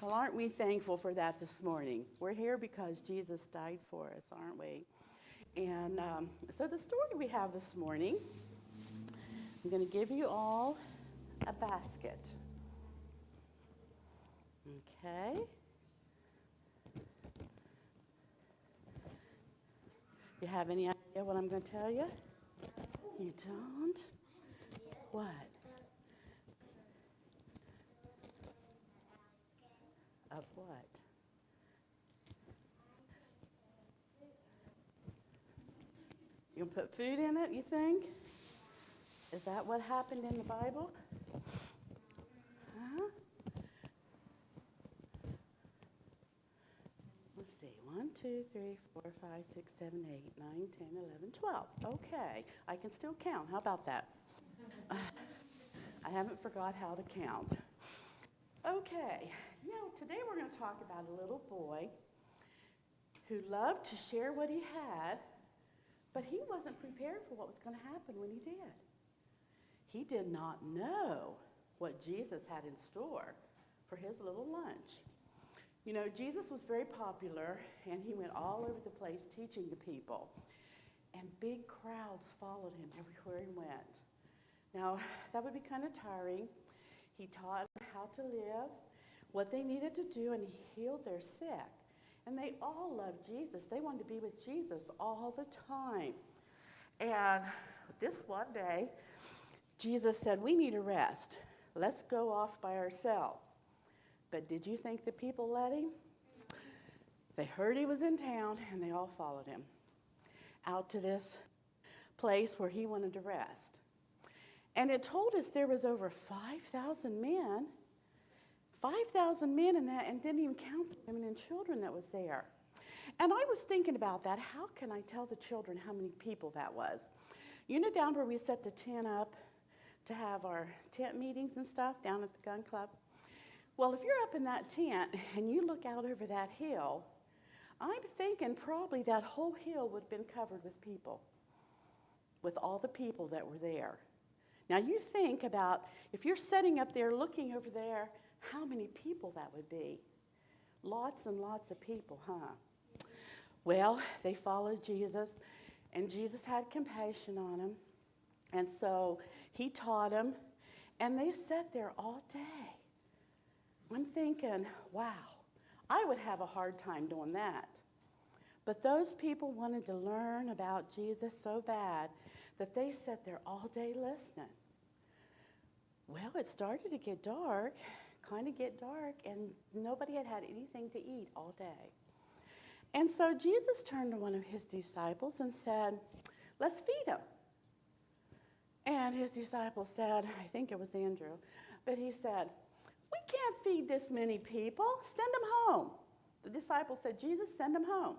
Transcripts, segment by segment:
Well, aren't we thankful for that this morning? We're here because Jesus died for us, aren't we? And so the story we have this morning, I'm going to give you all a basket. Okay. You have any idea what I'm going to tell you? You don't? What? Of what? You gonna put food in it, you think? Is that what happened in the Bible? Huh? Let's see. 1, 2, 3, 4, 5, 6, 7, 8, 9, 10, 11, 12. Okay. I can still count. How about that? I haven't forgot how to count. Okay. Today we're going to talk about a little boy who loved to share what he had, but he wasn't prepared for what was going to happen when he did. He did not know what Jesus had in store for his little lunch. Jesus was very popular, and he went all over the place teaching the people. And big crowds followed him everywhere he went. Now, that would be kind of tiring. He taught them how to live, what they needed to do, and he healed their sick. And they all loved Jesus. They wanted to be with Jesus all the time. And this one day, Jesus said, we need a rest. Let's go off by ourselves. But did you think the people let him? They heard he was in town, and they all followed him out to this place where he wanted to rest. And it told us there was over 5,000 men. 5,000 men in that, and didn't even count the women and children that was there. And I was thinking about that. How can I tell the children how many people that was? Down where we set the tent up to have our tent meetings and stuff down at the gun club? Well, if you're up in that tent and you look out over that hill, I'm thinking probably that whole hill would have been covered with people, with all the people that were there. Now you think about, if you're sitting up there looking over there, how many people that would be. Lots and lots of people, huh? Well, they followed Jesus, and Jesus had compassion on them. And so he taught them, and they sat there all day. I'm thinking, wow, I would have a hard time doing that. But those people wanted to learn about Jesus so bad that they sat there all day listening. Well, it started to get dark, and nobody had had anything to eat all day. And so Jesus turned to one of his disciples and said, let's feed them. And his disciple said, I think it was Andrew, but he said, we can't feed this many people. Send them home. The disciple said, Jesus, send them home.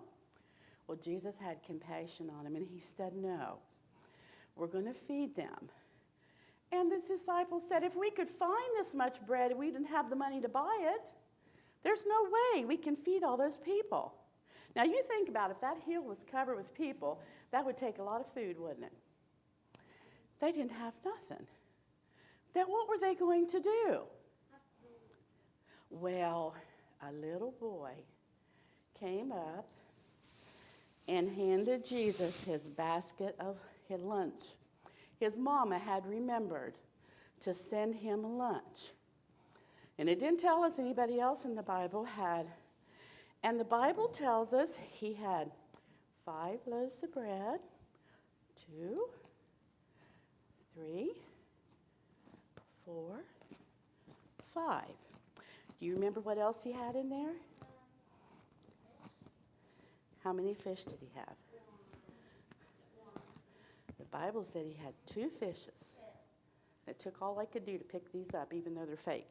Well, Jesus had compassion on him, and he said, no, we're going to feed them. And the disciples said, if we could find this much bread, we didn't have the money to buy it. There's no way we can feed all those people. Now, you think about if that hill was covered with people, that would take a lot of food, wouldn't it? They didn't have nothing. Then what were they going to do? Well, a little boy came up and handed Jesus his basket of his lunch. His mama had remembered to send him lunch. And it didn't tell us anybody else in the Bible had. And the Bible tells us he had 5 loaves of bread, 2, 3, 4, 5. Do you remember what else he had in there? How many fish did he have? The Bible said he had 2 fishes. It took all I could do to pick these up, even though they're fake.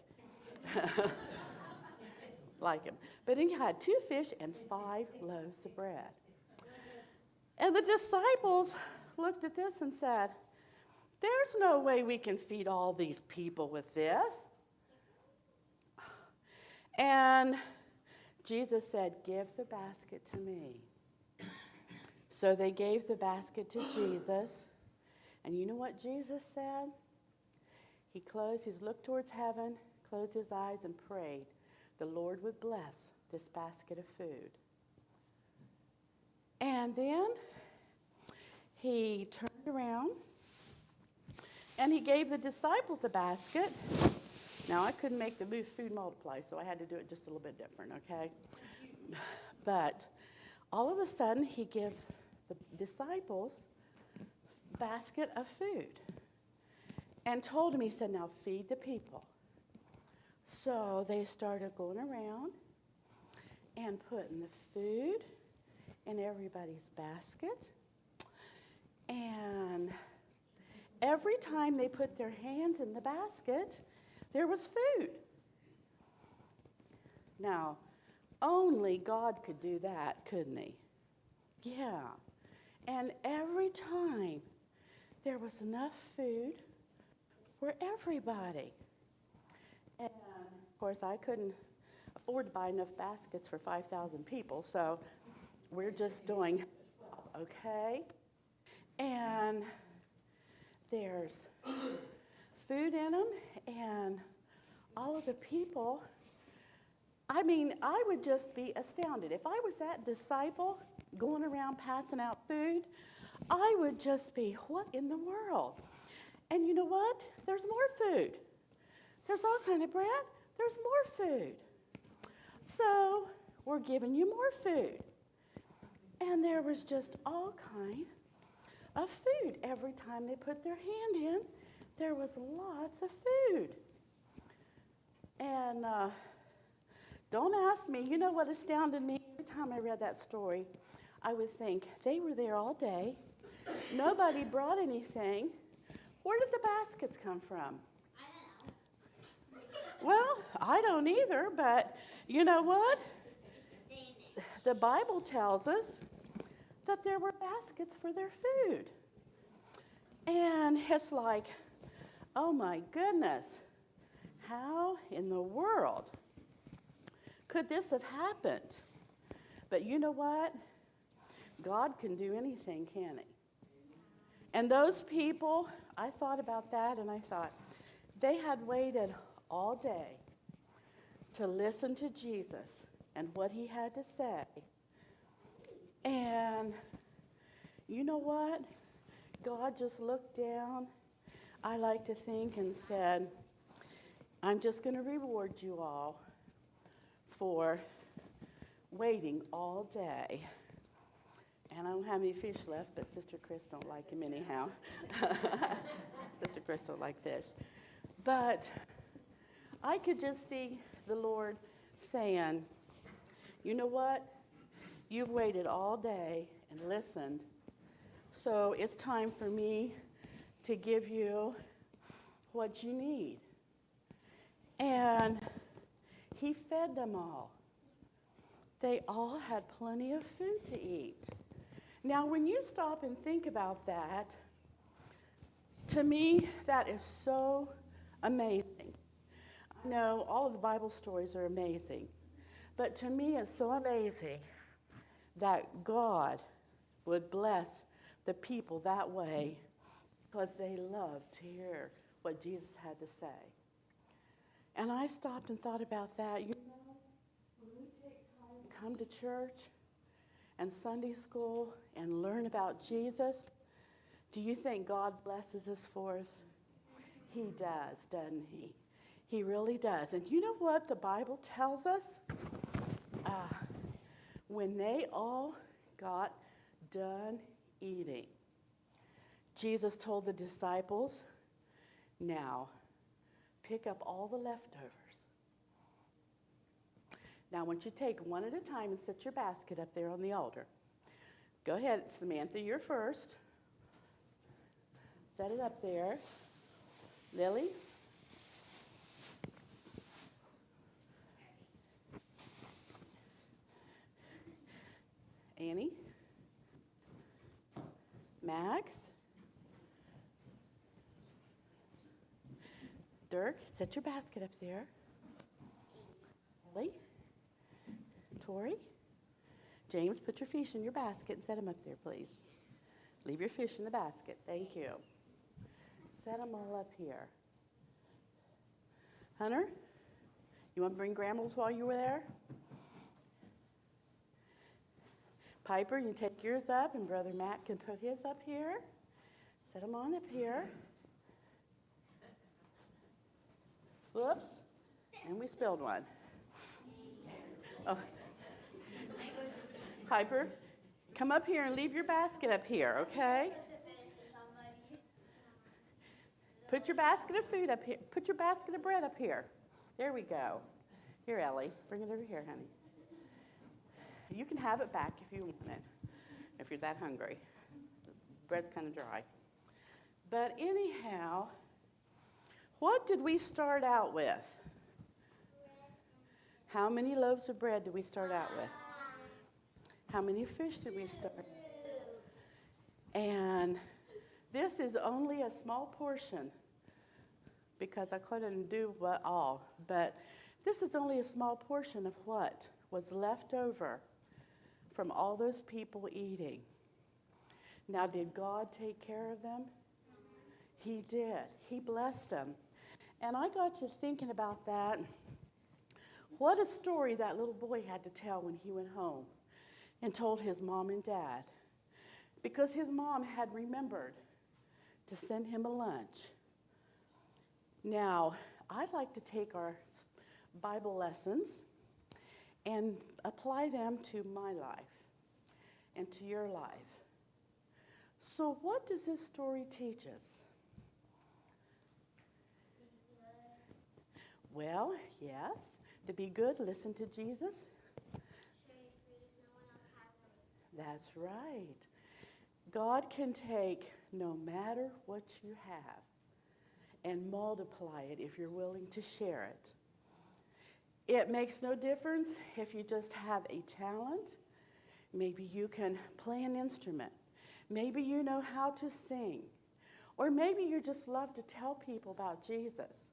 Like him. But he had 2 fish and 5 loaves of bread. And the disciples looked at this and said, there's no way we can feed all these people with this. And Jesus said, give the basket to me. So they gave the basket to Jesus. And you know what Jesus said? He looked towards heaven, closed his eyes, and prayed the Lord would bless this basket of food. And then he turned around and he gave the disciples a basket. Now, I couldn't make the food multiply, so I had to do it just a little bit different, okay? But all of a sudden, he gives the disciples a basket of food and told them, he said, now feed the people. So they started going around and putting the food in everybody's basket. And every time they put their hands in the basket, there was food. Now, only God could do that, couldn't he? Yeah. And every time there was enough food for everybody. And, of course, I couldn't afford to buy enough baskets for 5,000 people, so we're just doing 12, okay? And there's food in them, and all of the people, I mean, I would just be astounded. If I was that disciple going around passing out food, I would just be, what in the world? And you know what? There's more food. There's all kind of bread. There's more food. So we're giving you more food. And there was just all kind of food. Every time they put their hand in, there was lots of food. And don't ask me, you know what astounded me? Every time I read that story, I would think, they were there all day. Nobody brought anything. Where did the baskets come from? Well, I don't either, but you know what? The Bible tells us that there were baskets for their food. And it's like, oh my goodness, how in the world could this have happened? But you know what? God can do anything, can he? And those people, I thought about that and I thought, they had waited all day to listen to Jesus and what he had to say. And you know what? God just looked down, I like to think, and said, I'm just going to reward you all for waiting all day. And I don't have any fish left, but Sister Chris don't like him anyhow. Sister Chris don't like fish. But I could just see the Lord saying, you know what? You've waited all day and listened. So it's time for me to give you what you need. And he fed them all. They all had plenty of food to eat. Now, when you stop and think about that, to me, that is so amazing. I know all of the Bible stories are amazing, but to me, it's so amazing that God would bless the people that way because they loved to hear what Jesus had to say. And I stopped and thought about that. You know, when we take time to come to church and Sunday school and learn about Jesus, do you think God blesses us for us? He does, doesn't he? He really does. And you know what the Bible tells us? When they all got done eating, Jesus told the disciples, now, pick up all the leftovers. Now, I want you to take one at a time and set your basket up there on the altar. Go ahead, Samantha, you're first. Set it up there. Lily? Annie? Max? Dirk, set your basket up there. Ellie? Tori? James, put your fish in your basket and set them up there, please. Leave your fish in the basket. Thank you. Set them all up here. Hunter, You want to bring Grambles while you were there? Piper, you take yours up, and Brother Matt can put his up here. Set them on up here. Whoops. And we spilled one. Oh. Piper, come up here and leave your basket up here, okay? Put your basket of food up here. Put your basket of bread up here. There we go. Here, Ellie. Bring it over here, honey. You can have it back if you want it, if you're that hungry. The bread's kind of dry. But anyhow, what did we start out with? How many loaves of bread did we start out with? How many fish did we start? And this is only a small portion, because I couldn't do all, but this is only a small portion of what was left over from all those people eating. Now, did God take care of them? He did. He blessed them. And I got to thinking about that. What a story that little boy had to tell when he went home and told his mom and dad. Because his mom had remembered to send him a lunch. Now, I'd like to take our Bible lessons and apply them to my life and to your life. So what does this story teach us? Well, yes, to be good, listen to Jesus. That's right. God can take no matter what you have and multiply it if you're willing to share it. It makes no difference if you just have a talent. Maybe you can play an instrument. Maybe you know how to sing. Or maybe you just love to tell people about Jesus.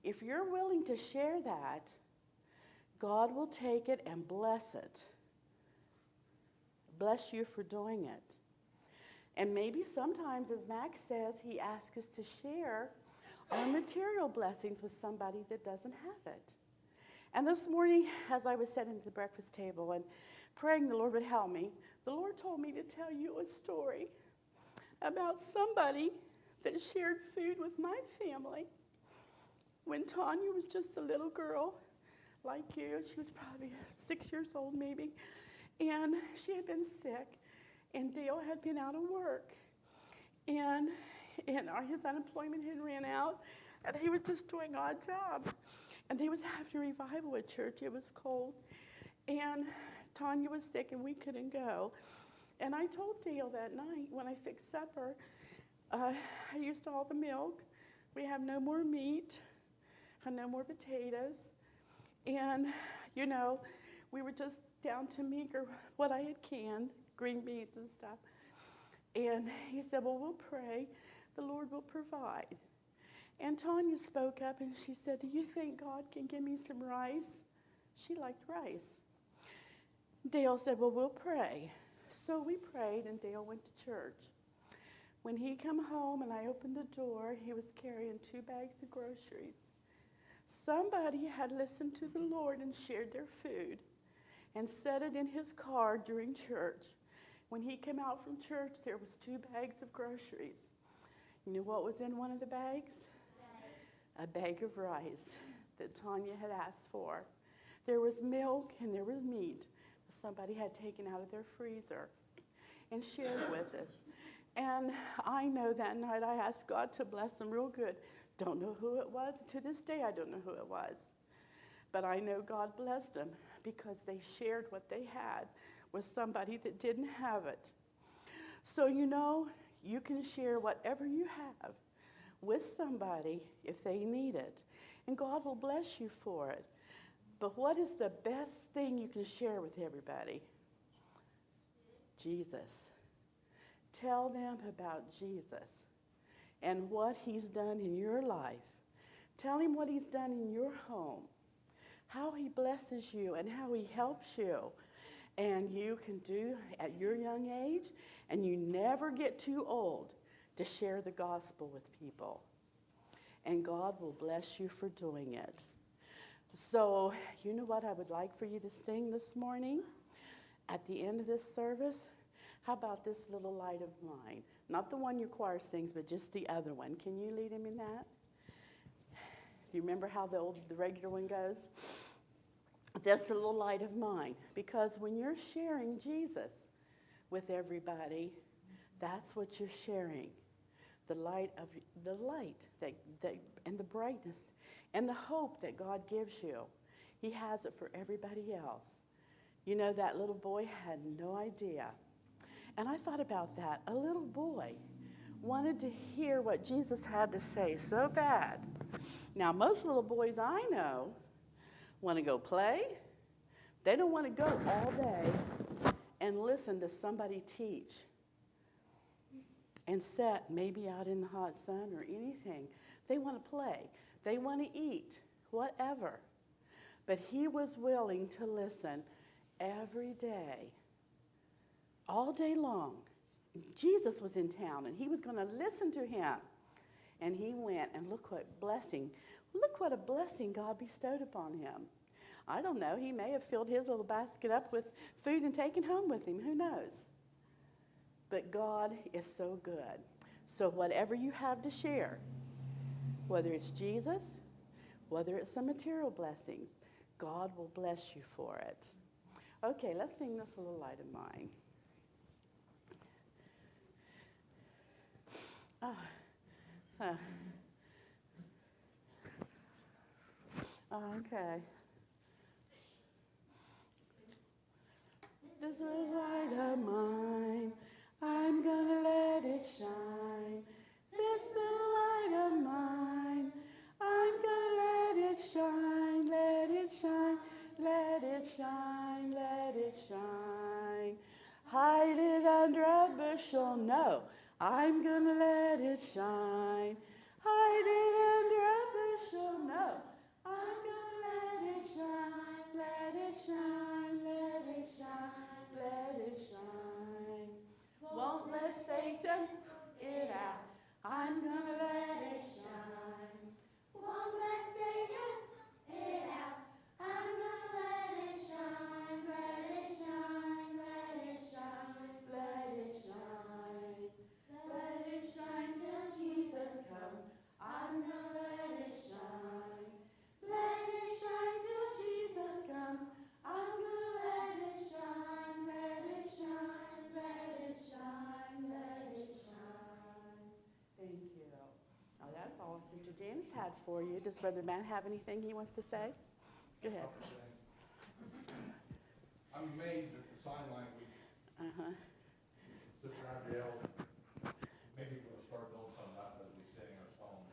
If you're willing to share that, God will take it and bless it. Bless you for doing it. And maybe sometimes, as Max says, he asks us to share our material blessings with somebody that doesn't have it. And this morning, as I was sitting at the breakfast table and praying the Lord would help me, the Lord told me to tell you a story about somebody that shared food with my family when Tanya was just a little girl like you. She was probably 6 years old maybe, and she had been sick, and Dale had been out of work, and his unemployment had ran out, and he was just doing odd jobs. And they was having a revival at church. It was cold. And Tanya was sick, and we couldn't go. And I told Dale that night when I fixed supper, I used all the milk. We have no more meat and no more potatoes. And, you know, we were just down to meager what I had canned, green beans and stuff. And he said, well, we'll pray. The Lord will provide. And Tanya spoke up and she said, do you think God can give me some rice? She liked rice. Dale said, well, we'll pray. So we prayed and Dale went to church. When he come home and I opened the door, he was carrying 2 bags of groceries. Somebody had listened to the Lord and shared their food and set it in his car during church. When he came out from church, there was 2 bags of groceries. You know what was in one of the bags? A bag of rice that Tanya had asked for. There was milk and there was meat that somebody had taken out of their freezer and shared with us. And I know that night I asked God to bless them real good. Don't know who it was. To this day, I don't know who it was. But I know God blessed them because they shared what they had with somebody that didn't have it. So, you know, you can share whatever you have with somebody if they need it. And God will bless you for it. But what is the best thing you can share with everybody? Jesus. Tell them about Jesus and what he's done in your life. Tell him what he's done in your home, how he blesses you and how he helps you. And you can do at your young age, and you never get too old to share the gospel with people. And God will bless you for doing it. So, you know what I would like for you to sing this morning at the end of this service? How about this little light of mine? Not the one your choir sings, but just the other one. Can you lead him in that? Do you remember how the regular one goes? That's the little light of mine. Because when you're sharing Jesus with everybody, that's what you're sharing. The light that and the brightness and the hope that God gives you. He has it for everybody else. You know, that little boy had no idea. And I thought about that. A little boy wanted to hear what Jesus had to say so bad. Now, most little boys I know want to go play. They don't want to go all day and listen to somebody teach and sit maybe out in the hot sun or anything. They want to play. They want to eat, whatever. But he was willing to listen every day, all day long. Jesus was in town, and he was going to listen to him. And he went, and look what a blessing God bestowed upon him. I don't know, he may have filled his little basket up with food and taken home with him, who knows? But God is so good. So whatever you have to share, whether it's Jesus, whether it's some material blessings, God will bless you for it. Okay, let's sing this little light of mine. Okay. This little light of mine, I'm gonna let it shine. This little light of mine, I'm gonna let it shine, let it shine, let it shine, let it shine. Hide it under a bushel, no, I'm gonna let it shine. Hide it under a bushel, no, I'm gonna let it shine, let it shine, let it shine, let it shine. Won't let Satan it out, I'm gonna let it shine. Won't let Satan it out, I'm gonna let it shine, let it shine, let it shine, let it shine. Let it shine till Jesus comes, I'm gonna let it shine. Let it shine till Jesus comes, I'm gonna let it shine, let it shine, let it shine, let it shine. Thank you. Now that's all Sister Janice had for you. Does Brother Matt have anything he wants to say? Go ahead. I'm amazed at the sign language. Sister Gabrielle, maybe we'll start doing something about it as we sing our songs.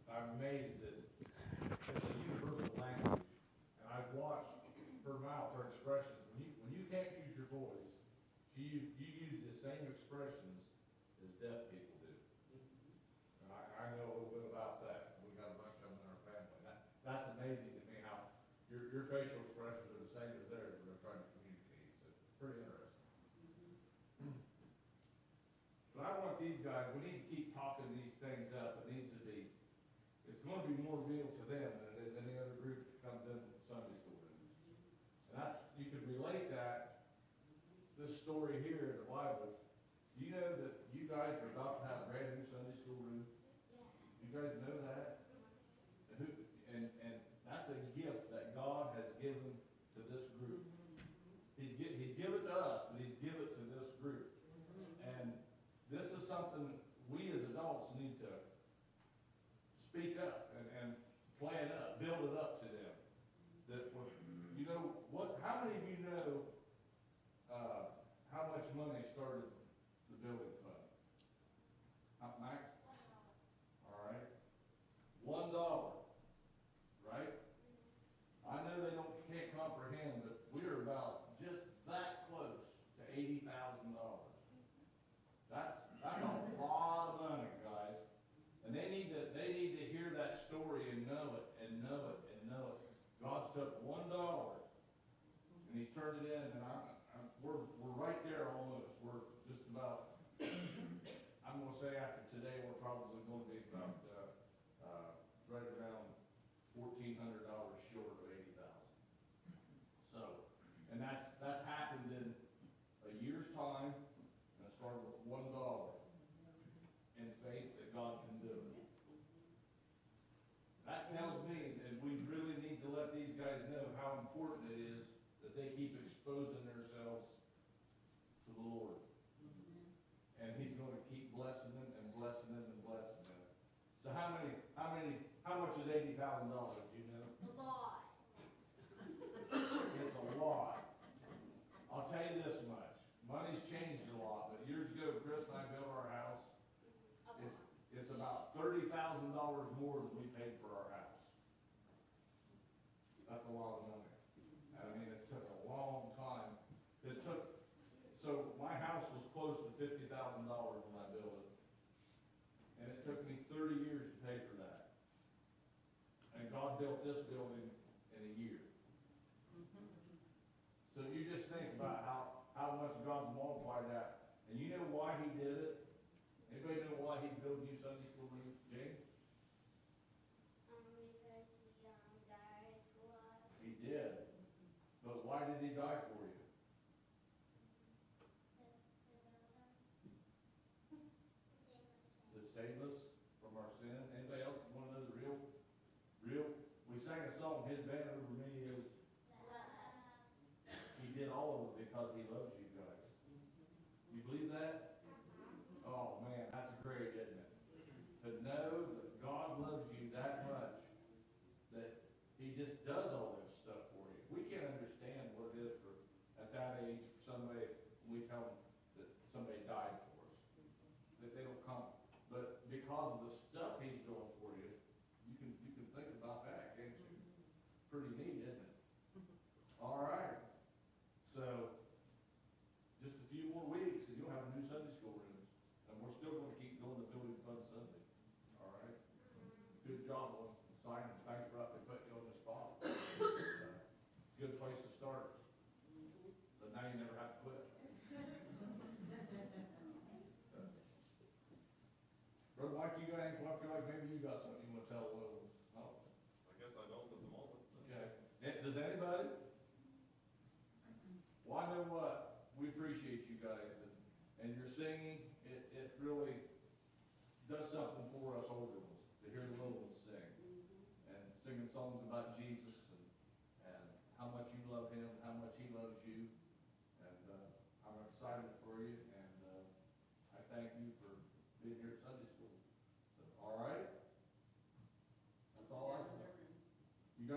I'm amazed that it's a universal language, and I've watched her mouth, her expressions. When you can't use your voice, you use the same expressions as deaf people do. And I know a little bit about that. We got a bunch of them in our family. That's amazing to me how your facial expressions are the same as theirs when they're trying to communicate. So it's pretty interesting. But I want these guys, we need to keep talking these things up. It's going to be more real to them than it is any other group that comes in from Sunday school rooms. And you could relate this story here in the Bible. Do you know that you guys are about to have a brand new Sunday school room? You guys know that? And that's a gift that God has given to this group. He's given it to us, but he's given it to this group. And this is something we as adults need to speak up and plan up, build it up to them. How many of you know how much money started the building fund? Max? All right. $1, right? I know they can't comprehend, but we're about just that close to $80,000. That's a lot of money, guys. And they need to hear that they keep exposing themselves to the Lord. And he's gonna keep blessing them and blessing them and blessing them. So how much is $80,000, do you know? A lot. It's a lot. I'll tell you this much, money's changed a lot, but years ago, Chris and I built our house. It's about $30,000 more than we paid for our house. That's a lot of money. And I mean, it took a long time. So my house was close to $50,000 when I built it. And it took me 30 years to pay for that. And God built this building in a year. So you just think about how much God's multiplied that. And you know why he did it? Anybody know why he built new Sunday school rooms, James? Because he died for us. He did. But why did he die for you? To save us from our sin. Anybody else want to know the real? We sang a song, His banner over me is, he did all of it because he loves you guys. You believe that? Oh man, that's great, isn't it? To know that God loves you that much, that he just does all this stuff for you. We can't understand what it is for, at that age, for somebody, when we tell them that somebody died for us, that they don't come. But because of the stuff he's doing for you, you can think about that, can't you? Pretty neat, isn't it? All right. So, just a few more weeks and you'll have new Sunday school rooms. And we're still gonna keep doing the Building Fund Sunday. All right? Good job on signing. Thanks for putting you on the spot. Good place to start. So now you never have to quit. Brother Mike, you got anything? I feel like maybe you got something you want to tell the little ones. No? I guess I don't at the moment. Okay. Does anybody? Well, I know what, we appreciate you guys, and your singing, it really does something for us older ones, to hear the little ones sing. And singing songs about Jesus, and how much you love him, how much he loves you. And, I'm excited for you, and, I thank you for being here at Sunday school. So, all right?